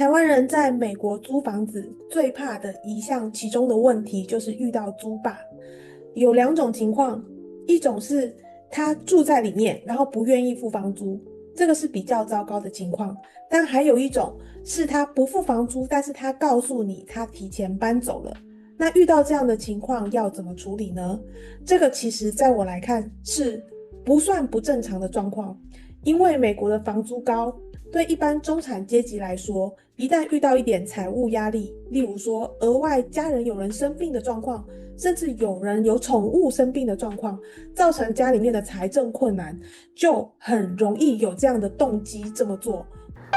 台湾人在美国租房子最怕的一项其中的问题就是遇到租霸。有两种情况，一种是他住在里面，然后不愿意付房租，这个是比较糟糕的情况。但还有一种是他不付房租，但是他告诉你他提前搬走了。那遇到这样的情况要怎么处理呢？这个其实在我来看是不算不正常的状况，因为美国的房租高，对一般中产阶级来说，一旦遇到一点财务压力，例如说额外家人有人生病的状况，甚至有人有宠物生病的状况，造成家里面的财政困难，就很容易有这样的动机这么做。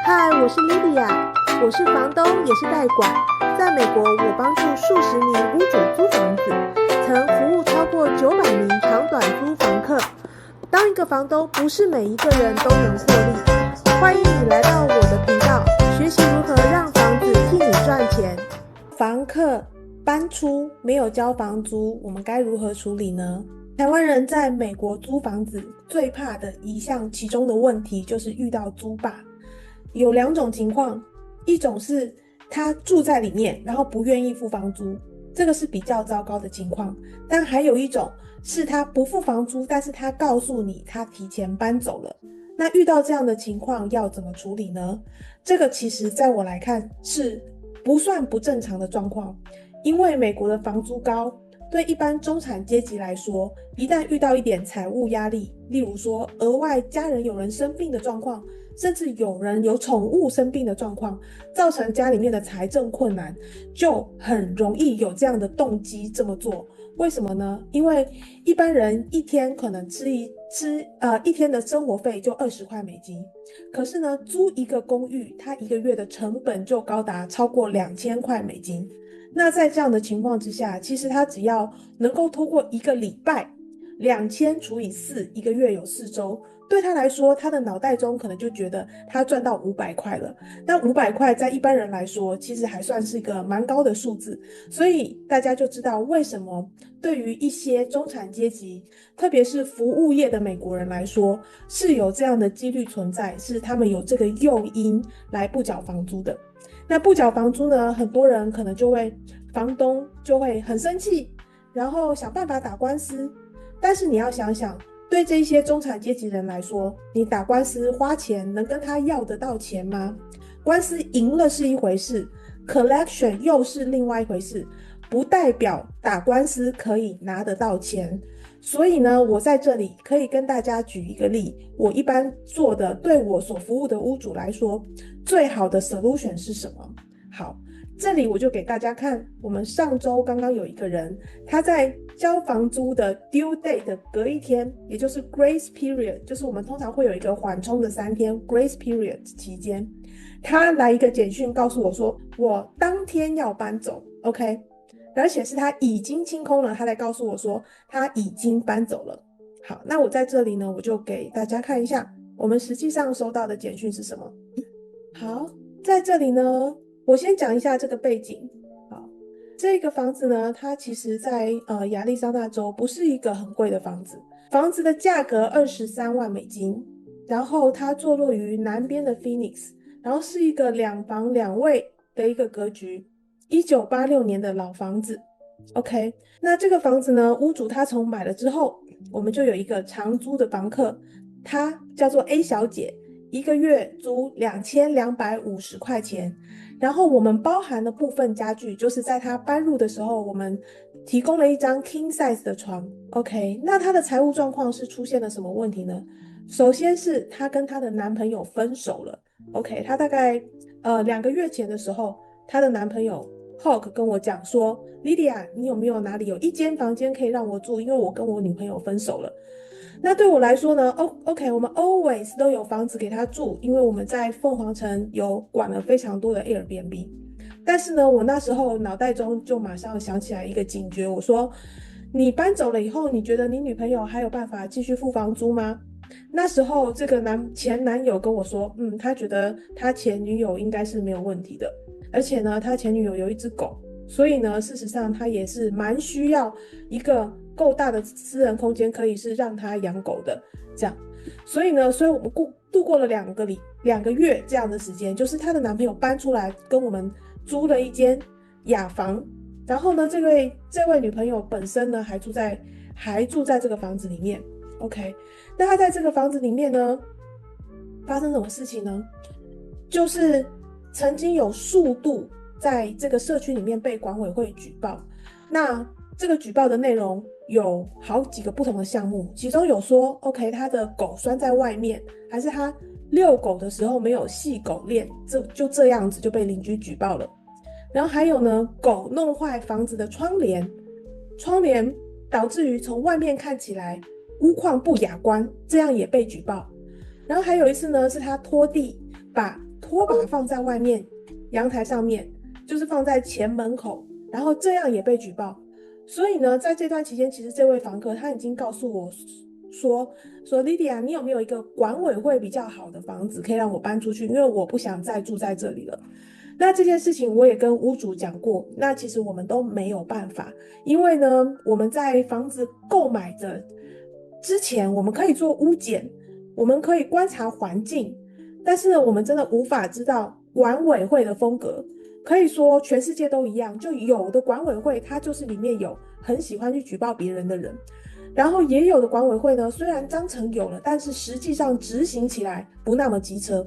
嗨，我是 Lydia，我是房东，也是代管。在美国，我帮助数十名屋主租房子，曾服务超过900名长短租房客。当一个房东，不是每一个人都能获利。欢迎你来到我的频道，学习如何让房子替你赚钱。房客搬出没有交房租，我们该如何处理呢？台湾人在美国租房子最怕的一项其中的问题就是遇到租霸。有两种情况，一种是他住在里面，然后不愿意付房租，这个是比较糟糕的情况。但还有一种是他不付房租，但是他告诉你他提前搬走了。那遇到这样的情况要怎么处理呢？这个其实在我来看是不算不正常的状况，因为美国的房租高，对一般中产阶级来说，一旦遇到一点财务压力，例如说额外家人有人生病的状况，甚至有人有宠物生病的状况，造成家里面的财政困难，就很容易有这样的动机这么做。为什么呢？因为一般人一天可能一天的生活费就20块美金，可是呢，租一个公寓，它一个月的成本就高达超过2000块美金。那在这样的情况之下，其实他只要能够通过一个礼拜2000除以4，一个月有4周，对他来说，他的脑袋中可能就觉得他赚到500块了。那500块在一般人来说，其实还算是一个蛮高的数字。所以大家就知道为什么对于一些中产阶级，特别是服务业的美国人来说，是有这样的几率存在，是他们有这个诱因来不缴房租的。那不缴房租呢，很多人可能房东就会很生气，然后想办法打官司。但是你要想想，对这些中产阶级人来说，你打官司花钱能跟他要得到钱吗？官司赢了是一回事，collection 又是另外一回事，不代表打官司可以拿得到钱。所以呢，我在这里可以跟大家举一个例，我一般做的，对我所服务的屋主来说，最好的 solution 是什么？好，这里我就给大家看，我们上周刚刚有一个人，他在交房租的 due date 的隔一天，也就是 grace period， 就是我们通常会有一个缓冲的3天 grace period 期间，他来一个简讯告诉我说，我当天要搬走 ，OK， 而且是他已经清空了，他来告诉我说他已经搬走了。好，那我在这里呢，我就给大家看一下，我们实际上收到的简讯是什么。好，在这里呢，我先讲一下这个背景。好，这个房子呢，它其实在亚利桑那州不是一个很贵的房子，房子的价格23万美金，然后它坐落于南边的 Phoenix，然后是一个2房2卫的一个格局，1986年的老房子。OK，那这个房子呢，屋主他从买了之后，我们就有一个长租的房客，她叫做 A 小姐，一个月租2250块钱，然后我们包含的部分家具，就是在她搬入的时候，我们提供了一张 king size 的床。OK，那她的财务状况是出现了什么问题呢？首先是她跟她的男朋友分手了。OK，她大概2个月前的时候，她的男朋友 Hawk 跟我讲说，Lydia，你有没有哪里有一间房间可以让我住？因为我跟我女朋友分手了。那对我来说呢，OK，我们 always 都有房子给他住，因为我们在凤凰城有管了非常多的 Airbnb。但是呢，我那时候脑袋中就马上想起来一个警觉，我说：你搬走了以后，你觉得你女朋友还有办法继续付房租吗？那时候这个前男友跟我说，他觉得他前女友应该是没有问题的，而且呢，他前女友有一只狗，所以呢，事实上他也是蛮需要一个够大的私人空间，可以是让他养狗的这样。所以呢，所以度过了2个月这样的时间，就是她的男朋友搬出来跟我们租了一间雅房，然后呢，这位女朋友本身呢还住在这个房子里面。OK， 那她在这个房子里面呢，发生什么事情呢？就是曾经有数度在这个社区里面被管委会举报。那这个举报的内容有好几个不同的项目，其中有说 OK 他的狗拴在外面，还是他遛狗的时候没有系狗链，这样子就被邻居举报了。然后还有呢，狗弄坏房子的窗帘导致于从外面看起来屋况不雅观，这样也被举报。然后还有一次呢，是他拖地，把拖把放在外面阳台上面，就是放在前门口，然后这样也被举报。所以呢，在这段期间，其实这位房客他已经告诉我说Lydia， 你有没有一个管委会比较好的房子可以让我搬出去？因为我不想再住在这里了。那这件事情我也跟屋主讲过，那其实我们都没有办法，因为呢，我们在房子购买的之前，我们可以做屋检，我们可以观察环境，但是呢，我们真的无法知道管委会的风格。可以说全世界都一样，就有的管委会它就是里面有很喜欢去举报别人的人，然后也有的管委会呢，虽然章程有了，但是实际上执行起来不那么机车。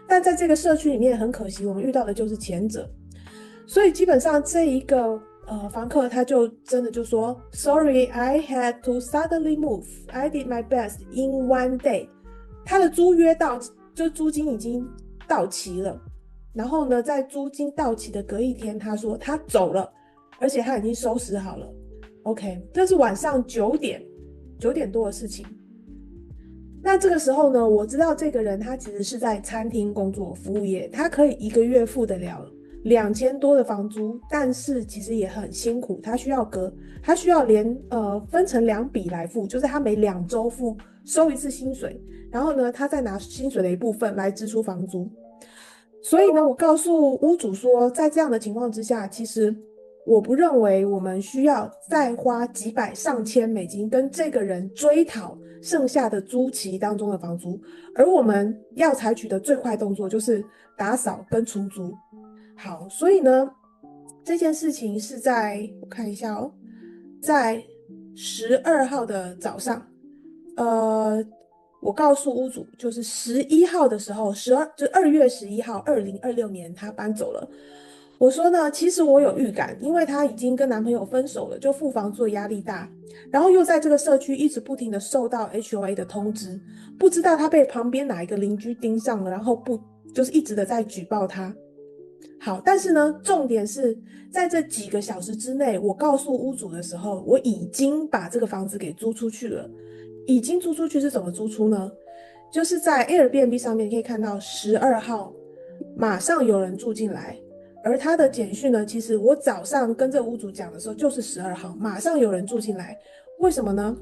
但在这个社区里面，很可惜我们遇到的就是前者。所以基本上这一个房客他就真的就说 Sorry, I had to suddenly move. I did my best in one day. 他的租约就租金已经到期了，然后呢，在租金到期的隔一天，他说他走了，而且他已经收拾好了。OK， 这是晚上9点多的事情。那这个时候呢，我知道这个人他其实是在餐厅工作，服务业，他可以1个月付得了2000多的房租，但是其实也很辛苦，他需要分成2笔来付，就是他每2周收一次薪水，然后呢，他再拿薪水的一部分来支出房租。所以呢，我告诉屋主说，在这样的情况之下，其实我不认为我们需要再花几百上千美金跟这个人追讨剩下的租期当中的房租，而我们要采取的最快动作就是打扫跟出租。好，所以呢，这件事情是我看一下哦，在12号的早上，我告诉屋主，就是11号的时候，2月11号，2026年他搬走了。我说呢，其实我有预感，因为她已经跟男朋友分手了，就付房租的压力大，然后又在这个社区一直不停的受到 HOA 的通知，不知道她被旁边哪一个邻居盯上了，然后就是一直的在举报她。好，但是呢，重点是在这几个小时之内，我告诉屋主的时候，我已经把这个房子给租出去了。已经租出去是怎么租出呢？就是在 Airbnb 上面可以看到12号马上有人住进来，而他的简讯呢，其实我早上跟这屋主讲的时候就是12号马上有人住进来。为什么呢？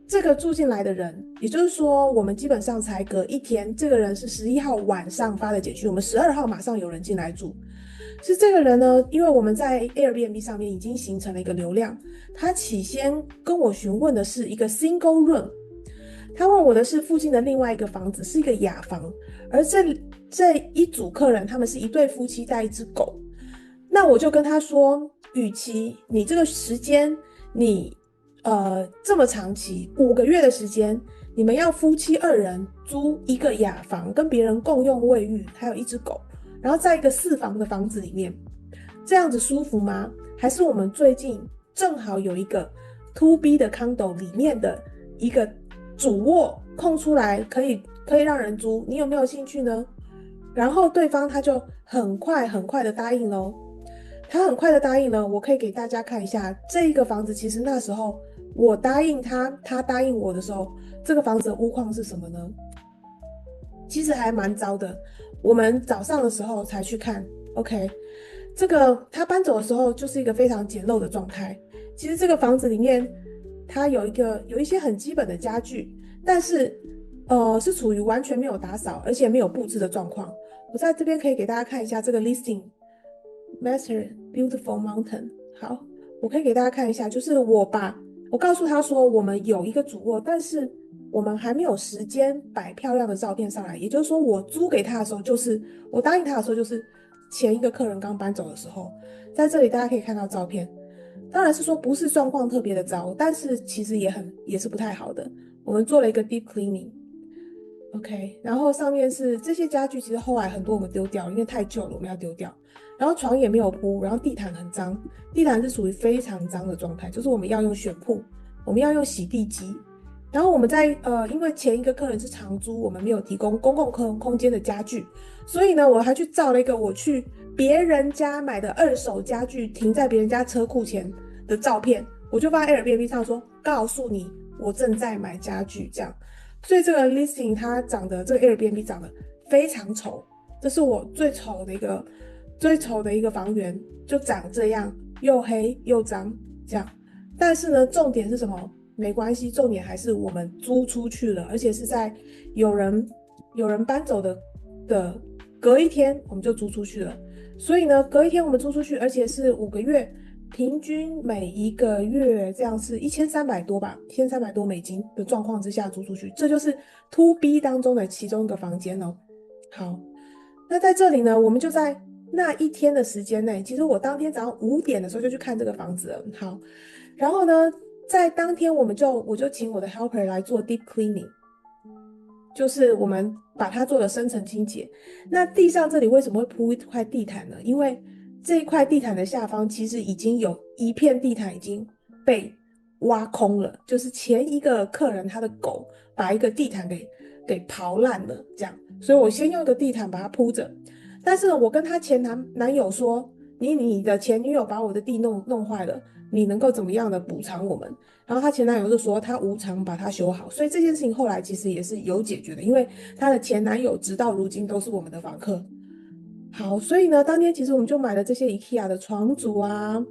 这个住进来的人，也就是说我们基本上才隔一天，这个人是11号晚上发的简讯，我们12号马上有人进来住。是这个人呢，因为我们在 Airbnb 上面已经形成了一个流量，他起先跟我询问的是一个 single room， 他问我的是附近的另外一个房子是一个雅房，而这一组客人他们是一对夫妻带一只狗。那我就跟他说，与其你这个时间你这么长期5个月的时间，你们要夫妻2人租一个雅房，跟别人共用卫浴，还有一只狗，然后在一个4房的房子里面，这样子舒服吗？还是我们最近正好有一个 2B 的 condo 里面的一个主卧空出来，可以让人租，你有没有兴趣呢？然后对方他就很快的答应咯。他很快的答应了，我可以给大家看一下这一个房子。其实那时候我答应他答应我的时候，这个房子的屋况是什么呢？其实还蛮糟的。我们早上的时候才去看 ，OK， 这个他搬走的时候就是一个非常简陋的状态。其实这个房子里面它有一些很基本的家具，但是是处于完全没有打扫而且没有布置的状况。我在这边可以给大家看一下这个 listing Master Beautiful Mountain。 好，我可以给大家看一下，就是我告诉他说我们有一个主卧，但是我们还没有时间摆漂亮的照片上来，也就是说，我租给他的时候，就是我答应他的时候，就是前一个客人刚搬走的时候，在这里大家可以看到照片。当然是说不是状况特别的糟，但是其实也是不太好的。我们做了一个 deep cleaning。OK， 然后上面是这些家具，其实后来很多我们丢掉，因为太旧了，我们要丢掉。然后床也没有铺，然后地毯很脏，地毯是属于非常脏的状态，就是我们要用选铺，我们要用洗地机。然后我们因为前一个客人是长租，我们没有提供公共空间的家具，所以呢，我还去造了一个我去别人家买的二手家具停在别人家车库前的照片，我就放在 Airbnb 上说，告诉你我正在买家具这样。所以这个 listing 这个 Airbnb 长得非常丑，这是我最丑的一个房源，就长这样，又黑又脏这样。但是呢，重点是什么？没关系，重点还是我们租出去了，而且是在有人搬走的隔一天我们就租出去了。所以呢，隔一天我们租出去，而且是5个月，平均每一个月这样是1300多吧，1300多美金的状况之下租出去，这就是 To B 当中的其中一个房间哦。好，那在这里呢，我们就在那一天的时间内，其实我当天早上5点的时候就去看这个房子了。好，然后呢，在当天我就请我的 helper 来做 deep cleaning， 就是我们把它做了深层清洁。那地上这里为什么会铺一块地毯呢？因为这一块地毯的下方其实已经有一片地毯已经被挖空了，就是前一个客人他的狗把一个地毯给刨烂了，这样，所以我先用一个地毯把它铺着。但是我跟他前男友说，你的前女友把我的地弄坏了，你能够怎么样的补偿我们？然后他前男友就说他无偿把它修好，所以这件事情后来其实也是有解决的，因为他的前男友直到如今都是我们的房客。好，所以呢，当天其实我们就买了这些 IKEA 的床组啊，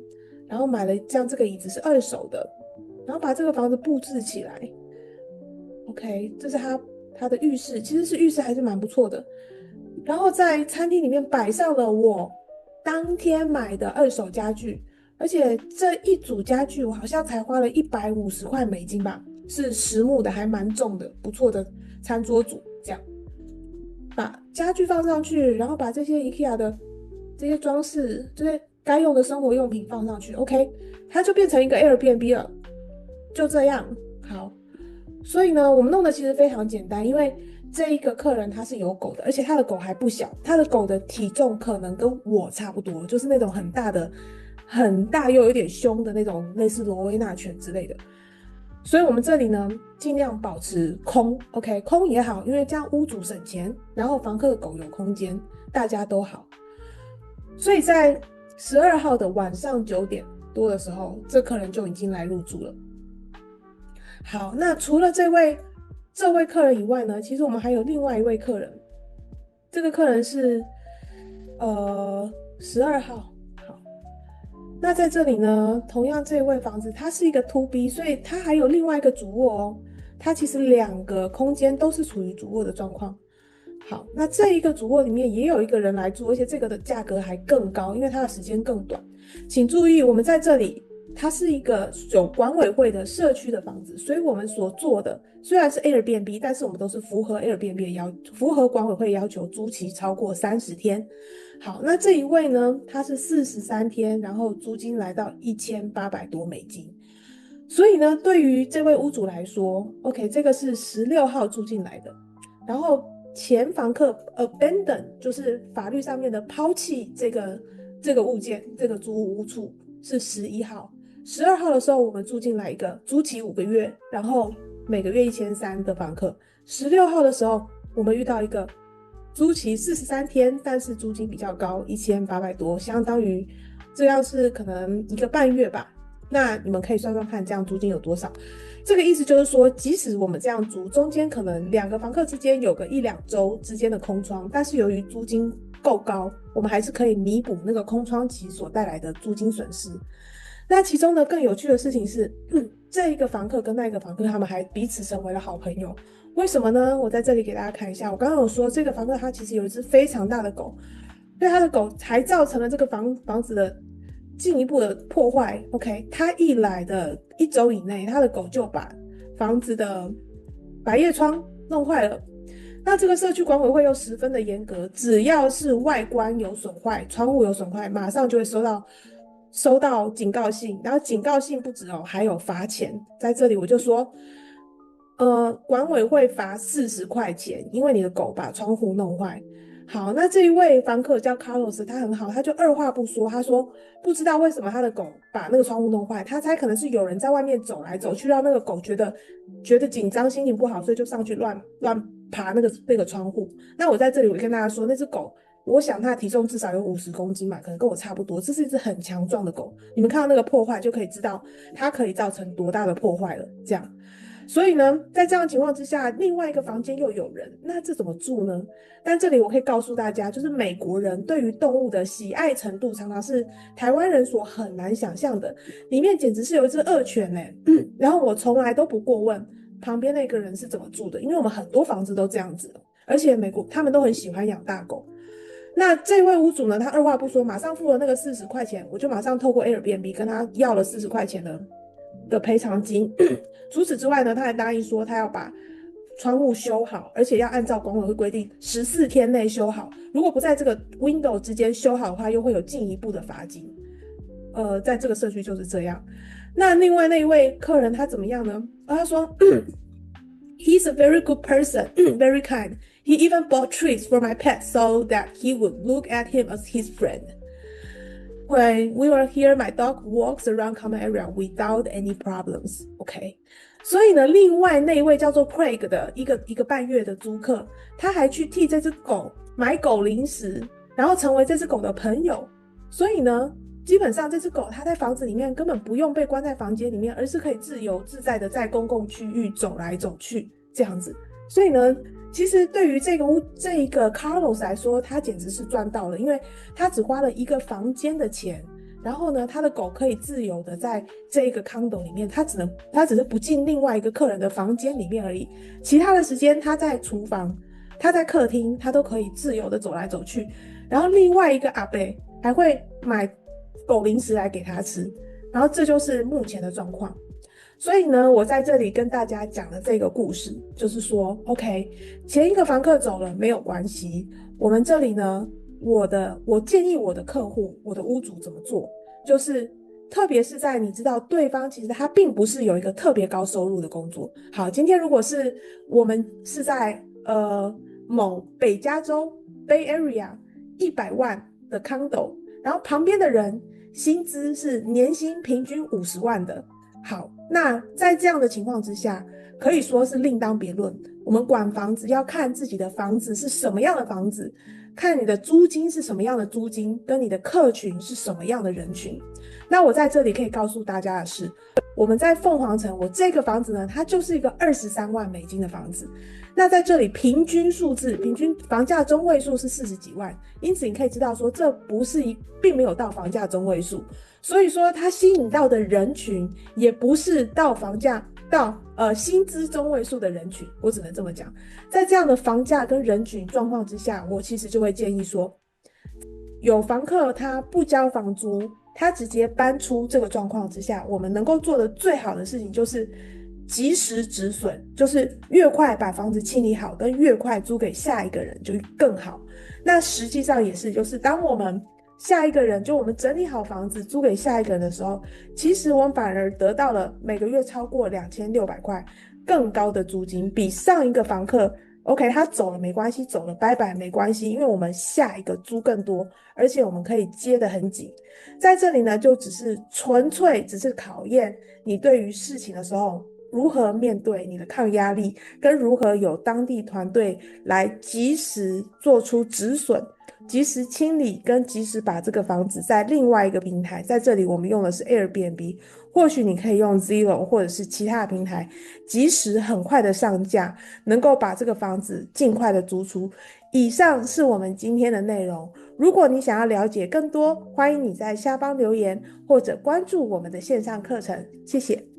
然后买了像这个椅子是二手的，然后把这个房子布置起来。OK， 这是他的浴室，其实是浴室还是蛮不错的。然后在餐厅里面摆上了我当天买的二手家具，而且这一组家具我好像才花了150块美金吧，是实木的，还蛮重的，不错的餐桌组。这样把家具放上去，然后把这些 IKEA 的这些装饰，这些该用的生活用品放上去 ，OK， 它就变成一个 Airbnb 了。就这样，好。所以呢，我们弄的其实非常简单，因为这一个客人他是有狗的，而且他的狗还不小，他的狗的体重可能跟我差不多，就是那种很大又有点凶的那种，类似罗威纳犬之类的。所以我们这里呢，尽量保持空 ，OK， 空也好，因为这样屋主省钱，然后房客的狗有空间，大家都好。所以在12号的晚上9点多的时候，这客人就已经来入住了。好，那除了这位客人以外呢，其实我们还有另外一位客人，这个客人是12号。好，那在这里呢，同样这位房子它是一个 To B， 所以它还有另外一个主卧哦，它其实2个空间都是处于主卧的状况。好，那这一个主卧里面也有一个人来住，而且这个的价格还更高，因为它的时间更短。请注意，我们在这里它是一个有管委会的社区的房子，所以我们所做的虽然是 Airbnb， 但是我们都是符合 Airbnb 符合管委会要求，租期超过30天。好，那这一位呢，他是43天，然后租金来到1800多美金。所以呢，对于这位屋主来说 ，OK， 这个是16号住进来的，然后前房客 abandon 就是法律上面的抛弃这个物件，这个租屋处是11号。12号的时候，我们住进来一个租期5个月，然后每个月1300的房客。16号的时候，我们遇到一个租期43天，但是租金比较高，1800多，相当于这样是可能1个半月吧。那你们可以算算看，这样租金有多少？这个意思就是说，即使我们这样租，中间可能2个房客之间有个1-2周之间的空窗，但是由于租金够高，我们还是可以弥补那个空窗期所带来的租金损失。那其中呢，更有趣的事情是，这一个房客跟那一个房客，他们还彼此成为了好朋友。为什么呢？我在这里给大家看一下。我刚刚有说，这个房客他其实有一只非常大的狗，对他的狗还造成了这个房子的进一步的破坏。OK， 他一来的1周以内，他的狗就把房子的百叶窗弄坏了。那这个社区管委会又十分的严格，只要是外观有损坏，窗户有损坏，马上就会收到警告信，然后警告信不止哦，还有罚钱。在这里我就说，管委会罚40块钱，因为你的狗把窗户弄坏。好，那这一位房客叫 Carlos， 他很好，他就二话不说，他说不知道为什么他的狗把那个窗户弄坏，他猜可能是有人在外面走来走去，让那个狗觉得紧张，心情不好，所以就上去乱爬那个窗户。那我在这里我跟大家说，那只狗，我想它的体重至少有50公斤吧，可能跟我差不多。这是一只很强壮的狗，你们看到那个破坏就可以知道它可以造成多大的破坏了。这样，所以呢，在这样的情况之下，另外一个房间又有人，那这怎么住呢？但这里我可以告诉大家，就是美国人对于动物的喜爱程度，常常是台湾人所很难想象的。里面简直是有一只恶犬欸，然后我从来都不过问旁边那个人是怎么住的，因为我们很多房子都这样子，而且美国他们都很喜欢养大狗。那这位屋主呢，他二话不说，马上付了那个40块钱，我就马上透过 Airbnb 跟他要了40块钱的赔偿金。除此之外呢，他还答应说他要把窗户修好，而且要按照管委会规定14天内修好，如果不在这个 window 之间修好的话，又会有进一步的罚金。在这个社区就是这样。那另外那一位客人他怎么样呢？他说He's a very good person, very kind. He even bought treats for my pet so that he would look at him as his friend. When we were here, my dog walks around common area without any problems. OK， 所以呢，另外那一位叫做 Craig 的一个半月的租客，他还去替这只狗买狗零食，然后成为这只狗的朋友。所以呢，基本上这只狗它在房子里面根本不用被关在房间里面，而是可以自由自在的在公共区域走来走去这样子。所以呢，其实对于这一个 Carlos 来说，他简直是赚到了，因为他只花了一个房间的钱，然后呢，他的狗可以自由的在这一个 condo 里面，他只是不进另外一个客人的房间里面而已，其他的时间他在厨房，他在客厅，他都可以自由的走来走去。然后另外一个阿伯还会买狗零食来给他吃，然后这就是目前的状况。所以呢，我在这里跟大家讲的这个故事，就是说 ，OK， 前一个房客走了没有关系，我们这里呢，我建议我的客户，我的屋主怎么做，就是特别是在你知道对方其实他并不是有一个特别高收入的工作。好，今天如果是我们是在某北加州 Bay Area 100万的 condo， 然后旁边的人薪资是年薪平均50万的。好，那在这样的情况之下，可以说是另当别论。我们管房子要看自己的房子是什么样的房子，看你的租金是什么样的租金，跟你的客群是什么样的人群。那我在这里可以告诉大家的是，我们在凤凰城，我这个房子呢，它就是一个23万美金的房子。那在这里平均房价中位数是40几万，因此你可以知道说，这并没有到房价中位数。所以说它吸引到的人群也不是到薪资中位数的人群，我只能这么讲。在这样的房价跟人群状况之下，我其实就会建议说，有房客他不交房租，他直接搬出这个状况之下，我们能够做的最好的事情就是及时止损，就是越快把房子清理好，跟越快租给下一个人就更好。那实际上也是，就是当我们下一个人，就我们整理好房子租给下一个人的时候，其实我们反而得到了每个月超过2600块更高的租金，比上一个房客 OK 他走了没关系，走了拜拜没关系，因为我们下一个租更多，而且我们可以接得很紧。在这里呢，就纯粹只是考验你对于事情的时候如何面对你的抗压力，跟如何有当地团队来及时做出止损，及时清理，跟及时把这个房子在另外一个平台，在这里我们用的是 Airbnb， 或许你可以用 Zillow 或者是其他的平台，及时很快的上架，能够把这个房子尽快的租出。以上是我们今天的内容。如果你想要了解更多，欢迎你在下方留言或者关注我们的线上课程。谢谢。